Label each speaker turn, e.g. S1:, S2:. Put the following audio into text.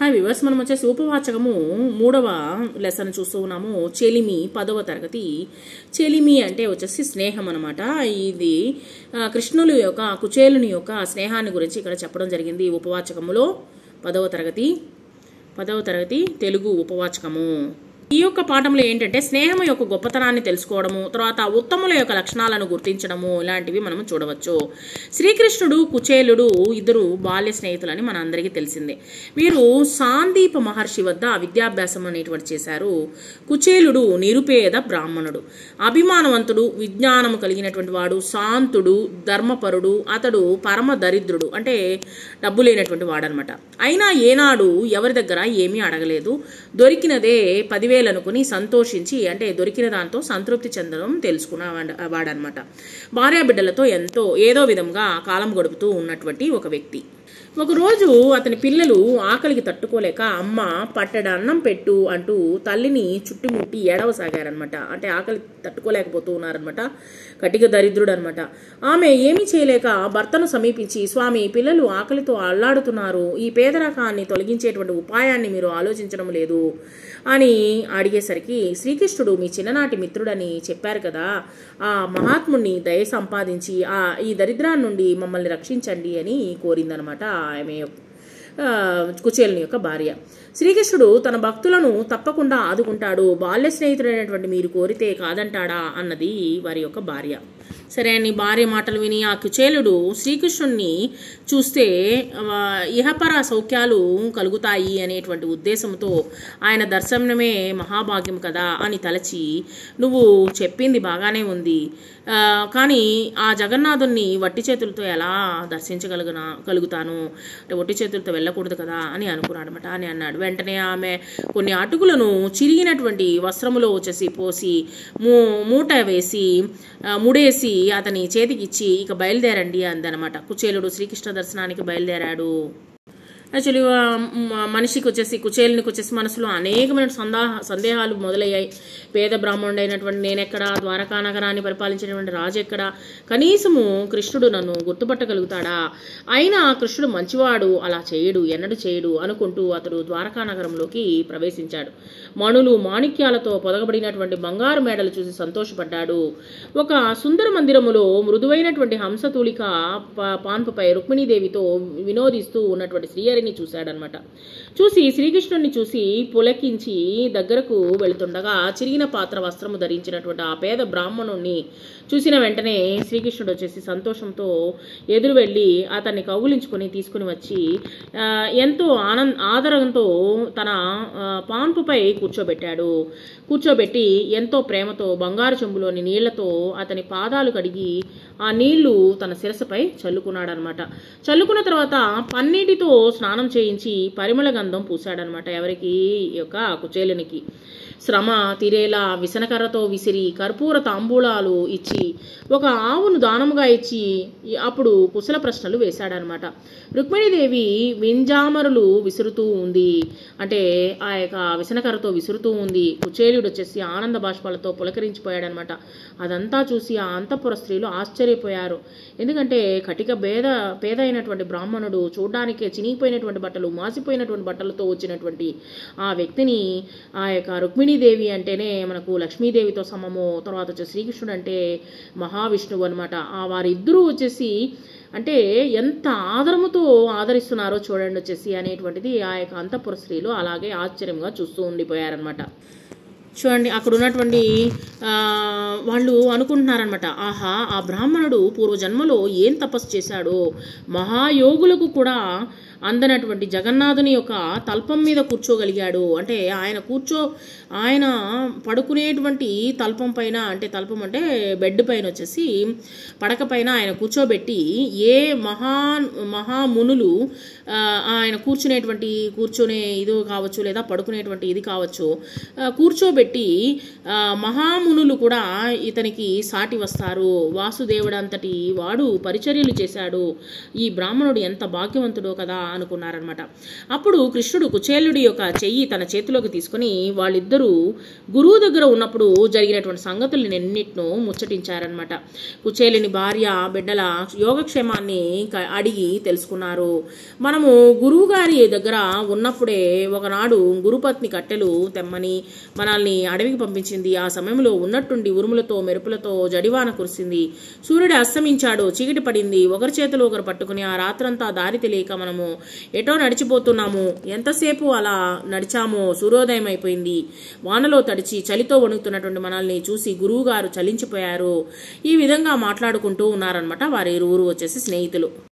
S1: Hi viewers, మనం వచ్చేసి ఉపవాచకము 3వ లెసన్ చూస్తూ ఉన్నాము. చెలిమి 10వ తరగతి. చెలిమి అంటే వచ్చేసి స్నేహం అనమాట. ఇది కృష్ణుల యొక్క కుచేలుని యొక్క స్నేహాన్ని గురించి ఇక్కడ చెప్పడం జరిగింది. ఉపవాచకములో 10వ తరగతి తెలుగు ఉపవాచకము. ఈ యొక్క పాఠంలో ఏంటంటే స్నేహం యొక్క గొప్పతనాన్ని తెలుసుకోవడము, తర్వాత ఉత్తముల యొక్క లక్షణాలను గుర్తించడము, ఇలాంటివి మనం చూడవచ్చు. శ్రీకృష్ణుడు కుచేలుడు ఇద్దరు బాల్య స్నేహితులని మన అందరికీ తెలిసిందే. వీరు సాందీప మహర్షి వద్ద విద్యాభ్యాసం అనేటువంటి చేశారు. కుచేలుడు నిరుపేద బ్రాహ్మణుడు, అభిమానవంతుడు, విజ్ఞానము కలిగినటువంటి వాడు, శాంతుడు, ధర్మపరుడు. అతడు పరమ దరిద్రుడు, అంటే డబ్బు లేనటువంటి వాడనమాట. అయినా ఏనాడు ఎవరి దగ్గర ఏమీ అడగలేదు. దొరికినదే 10,000 అనుకుని సంతోషించి, అంటే దొరికిన దాంతో సంతృప్తి చెందడం తెలుసుకున్న వాడనమాట. భార్యాబిడ్డలతో ఏదో విధంగా కాలం గడుపుతూ ఉన్నటువంటి ఒక వ్యక్తి. ఒకరోజు అతని పిల్లలు ఆకలికి తట్టుకోలేక అమ్మ పట్టెడ అన్నం పెట్టు అంటూ తల్లిని చుట్టుముట్టి ఏడవసాగారనమాట. అంటే ఆకలి తట్టుకోలేకపోతూ ఉన్నారనమాట. కటిక దరిద్రుడు అనమాట. ఆమె ఏమీ చేయలేక భర్తను సమీపించి, స్వామి, పిల్లలు ఆకలితో అల్లాడుతున్నారు, ఈ పేదరికాన్ని తొలగించేటువంటి ఉపాయాన్ని మీరు ఆలోచించడం లేదు అని అడిగేసరికి, శ్రీకృష్ణుడు మీ చిన్ననాటి మిత్రుడని చెప్పారు కదా, ఆ మహాత్ముడిని దయ సంపాదించి ఈ దరిద్రాన్ని నుండి మమ్మల్ని రక్షించండి అని కోరిందనమాట ఆమె కుచేలుని యొక్క భార్య. శ్రీకృష్ణుడు తన భక్తులను తప్పకుండా ఆదుకుంటాడు, బాల్య స్నేహితుడైనటువంటి మీరు కోరితే కాదంటాడా అన్నది వారి యొక్క భార్య. సరే అని భార్య మాటలు విని ఆ కుచేలుడు శ్రీకృష్ణుడిని చూస్తే ఇహపర సౌఖ్యాలు కలుగుతాయి అనేటువంటి ఉద్దేశంతో ఆయన దర్శనమే మహాభాగ్యం కదా అని తలచి, నువ్వు చెప్పింది బాగానే ఉంది, కానీ ఆ జగన్నాథుణ్ణి వట్టి చేతులతో ఎలా కలుగుతాను, అంటే వట్టి చేతులతో వెళ్ళకూడదు కదా అని అనుకున్నాడు అనమాట. అని అన్నాడు. వెంటనే ఆమె కొన్ని అటుకులను చిరిగినటువంటి వస్త్రములో వచ్చేసి పోసి మూట వేసి ముడేసి అతని చేతికిచ్చి, ఇక బయలుదేరండి అందనమాట. కుచేలుడు శ్రీకృష్ణ దర్శనానికి బయలుదేరాడు. యాక్చువల్లీ మనిషికి వచ్చేసి కుచేలునికి వచ్చేసి మనసులో అనేకమైన సందేహాలు మొదలయ్యాయి. పేద బ్రాహ్మణుడు అయినటువంటి నేనెక్కడ, ద్వారకా నగరాన్ని పరిపాలించినటువంటి రాజు ఎక్కడ, కనీసము కృష్ణుడు నన్ను గుర్తుపట్టగలుగుతాడా, అయినా కృష్ణుడు మంచివాడు, అలా చేయడు, ఎన్నడూ చేయడు అనుకుంటూ అతడు ద్వారకా నగరంలోకి ప్రవేశించాడు. మణులు మాణిక్యాలతో పొదగబడినటువంటి బంగారు మేడలు చూసి సంతోషపడ్డాడు. ఒక సుందర మందిరములో మృదువైనటువంటి హంసతూలిక పాన్పుపై రుక్మిణీదేవితో వినోదిస్తూ ఉన్నటువంటి శ్రీహరిని చూశాడనమాట. చూసి శ్రీకృష్ణుడిని చూసి పులకించి దగ్గరకు వెళుతుండగా చిరిగిన పాత్ర వస్త్రము ధరించినటువంటి ఆ పేద బ్రాహ్మణుణ్ణి చూసిన వెంటనే శ్రీకృష్ణుడు వచ్చేసి సంతోషంతో ఎదురు వెళ్ళి అతన్ని కౌగులించుకొని తీసుకుని వచ్చి ఎంతో ఆదరంతో తన పాన్పుపై కూర్చోబెట్టి ఎంతో ప్రేమతో బంగారు చెంబులోని నీళ్లతో అతని పాదాలు కడిగి ఆ నీళ్లు తన శిరస్సుపై చల్లుకున్నాడనమాట. చల్లుకున్న తర్వాత పన్నీటితో స్నానం చేయించి పరిమళ గంధం పూశాడనమాట. ఎవరికి? యొక్క కుచేలునికి. శ్రమ తీరేలా విసనకర్రతో విసిరి కర్పూర తాంబూలాలు ఇచ్చి ఒక ఆవును దానముగా ఇచ్చి అప్పుడు కుశల ప్రశ్నలు వేశాడనమాట. రుక్మిణీదేవి వింజామరులు విసురుతూ ఉంది, అంటే ఆ యొక్క విసనకర్రతో విసురుతూ ఉంది. కుచేలుడు వచ్చేసి ఆనంద బాష్పాలతో పులకరించిపోయాడనమాట. అదంతా చూసి ఆ అంతఃపుర స్త్రీలు ఆశ్చర్యపోయారు. ఎందుకంటే కటిక పేద అయినటువంటి బ్రాహ్మణుడు, చూడ్డానికి చినిగిపోయినటువంటి బట్టలు, మాసిపోయినటువంటి బట్టలతో వచ్చినటువంటి ఆ వ్యక్తిని ఆ యొక్క రుక్మిణీదేవి అంటేనే మనకు లక్ష్మీదేవితో సమము, తర్వాత వచ్చేసి శ్రీకృష్ణుడు అంటే మహావిష్ణువు అనమాట. వారిద్దరూ వచ్చేసి అంటే ఎంత ఆదరముతో ఆదరిస్తున్నారో చూడండి వచ్చేసి అనేటువంటిది ఆ యొక్క అంతఃపుర స్త్రీలు అలాగే ఆశ్చర్యంగా చూస్తూ ఉండిపోయారనమాట. చూడండి, అక్కడ ఉన్నటువంటి వాళ్ళు అనుకుంటున్నారనమాట, ఆహా, ఆ బ్రాహ్మణుడు పూర్వజన్మలో ఏం తపస్సు చేశాడో, మహాయోగులకు కూడా అందనటువంటి జగన్నాథుని యొక్క తల్పం మీద కూర్చోగలిగాడు. అంటే ఆయన పడుకునేటువంటి తల్పం పైన, అంటే తల్పం అంటే బెడ్ పైన వచ్చేసి పడక పైన ఆయన కూర్చోబెట్టి ఏ మహామునులు ఆయన కూర్చునే ఇది కావచ్చు, లేదా పడుకునేటువంటి ఇది కావచ్చు, కూర్చోబెట్టి మహామునులు కూడా ఇతనికి సాటి వస్తారు. వాసుదేవుడు అంతటి వాడు పరిచర్యలు చేశాడు, ఈ బ్రాహ్మణుడు ఎంత భాగ్యవంతుడో కదా అనుకున్నారనమాట. అప్పుడు కృష్ణుడు కుచేలుడి యొక్క చెయ్యి తన చేతిలోకి తీసుకుని వాళ్ళిద్దరూ గురువు దగ్గర ఉన్నప్పుడు జరిగినటువంటి సంగతులన్నింటినూ ముచ్చటించారనమాట. కుచేలుని భార్య బిడ్డల యోగక్షేమాన్ని అడిగి తెలుసుకున్నారు. మనము గురువు గారి దగ్గర ఉన్నప్పుడే ఒకనాడు గురుపత్ని కట్టెలు తెమ్మని మనల్ని అడవికి పంపించింది. ఆ సమయంలో ఉన్నట్టుండి ఉరుములతో మెరుపులతో జడివాన కురిసింది. సూర్యుడు అస్తమించాడు. చీకటి పడింది. ఒకరి చేతులు ఒకరు పట్టుకుని ఆ రాత్రంతా దారి తెలియక మనము ఎటో నడిచిపోతున్నాము. ఎంతసేపు అలా నడిచామో సూర్యోదయం అయిపోయింది. వానలో తడిచి చలితో వణుకుతున్నటువంటి మనల్ని చూసి గురువు గారు చలించిపోయారు. ఈ విధంగా మాట్లాడుకుంటూ ఉన్నారనమాట వారి ఇరువురు వచ్చేసి స్నేహితులు.